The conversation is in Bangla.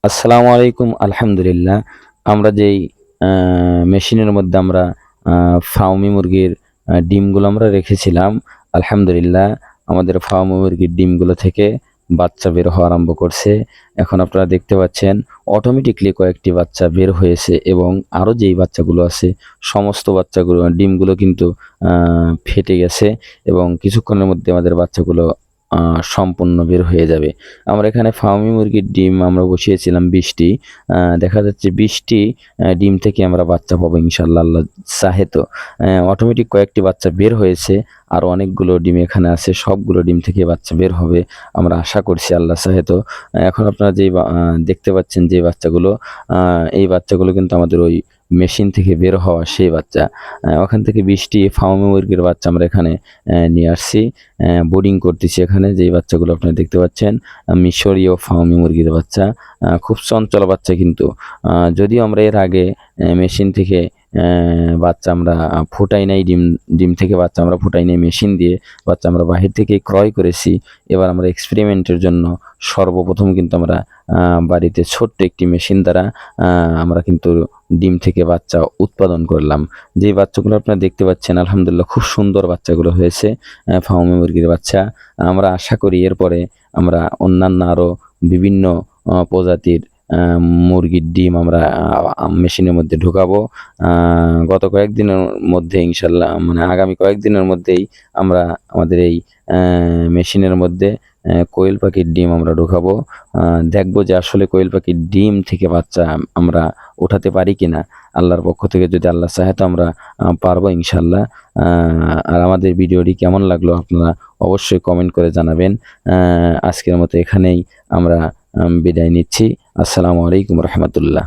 আসসালামু আলাইকুম। আলহামদুলিল্লাহ। আমরা যেই মেশিনের মধ্যে আমরা ফার্মি মুরগির ডিমগুলো আমরা রেখেছিলাম, আলহামদুলিল্লাহ আমাদের ফার্মি মুরগির ডিমগুলো থেকে বাচ্চা বের হওয়া আরম্ভ করছে। এখন আপনারা দেখতে পাচ্ছেন অটোমেটিক্যালি কয়েকটি বাচ্চা বের হয়েছে এবং আরও যেই বাচ্চাগুলো আছে সমস্ত বাচ্চাগুলো ডিমগুলো কিন্তু ফেটে গেছে এবং কিছুক্ষণের মধ্যে আমাদের বাচ্চাগুলো সম্পূর্ণ বের হয়ে যাবে। আমরা এখানে ফার্মি মুরগির ডিম আমরা বসিয়েছিলাম ২০টি। দেখা যাচ্ছে ২০টি ডিম থেকে আমরা বাচ্চা পাবো ইনশাআল্লাহ, আল্লাহ চাহে তো। অটোমেটিক কয়েকটি বাচ্চা বের হয়েছে। আরও অনেকগুলো ডিম এখানে আছে। সবগুলো ডিম থেকে বাচ্চা বের হবে আমরা আশা করছি, আল্লাহ চাহে তো। এখন আপনারা যেই দেখতে পাচ্ছেন যে বাচ্চাগুলো, এই বাচ্চাগুলো কিন্তু আমাদের ওই মেশিন থেকে বের হওয়া সেই বাচ্চা। ওখান থেকে ২০টি ফার্মি মুরগির বাচ্চা আমরা এখানে নিয়ে আসছি। বোর্ডিং করতেছি এখানে যেই বাচ্চাগুলো আপনারা দেখতে পাচ্ছেন, মিশরীয় ফার্মি মুরগির বাচ্চা। খুব চঞ্চল বাচ্চা কিন্তু। যদিও আমরা এর আগে মেশিন থেকে বাচ্চা আমরা ফুটাই নাই, ডিম থেকে বাচ্চা আমরা ফুটাই নাই, মেশিন দিয়ে বাচ্চা আমরা বাহির থেকে ক্রয় করেছি। এবার আমরা এক্সপেরিমেন্টের জন্য সর্বপ্রথম কিন্তু আমরা বাড়িতে ছোট্ট একটি মেশিন দ্বারা আমরা কিন্তু ডিম থেকে বাচ্চা উৎপাদন করলাম। যেই বাচ্চাগুলো আপনারা দেখতে পাচ্ছেন আলহামদুলিল্লাহ খুব সুন্দর বাচ্চাগুলো হয়েছে, ফার্মি মুরগির বাচ্চা। আমরা আশা করি এরপরে আমরা অন্যান্য আরও বিভিন্ন প্রজাতির মুরগির ডিম আমরা মেশিনের মধ্যে ঢুকাবো। গত কয়েকদিনের মধ্যে ইনশাল্লাহ, মানে আগামী কয়েকদিনের মধ্যেই আমরা আমাদের এই মেশিনের মধ্যে কোয়েল পাখির ডিম আমরা ঢুকাবো। দেখবো যে আসলে কোয়েল পাখির ডিম থেকে বাচ্চা আমরা উঠাতে পারি কিনা। আল্লাহর পক্ষ থেকে যদি আল্লাহ চাহে তো আমরা পারবো ইনশাল্লাহ। আর আমাদের ভিডিওটি কেমন লাগলো আপনারা অবশ্যই কমেন্ট করে জানাবেন। আজকের মতো এখানেই আমরা বিদায় নিচ্ছি। আসসালামু আলাইকুম রহমতুল্লাহ।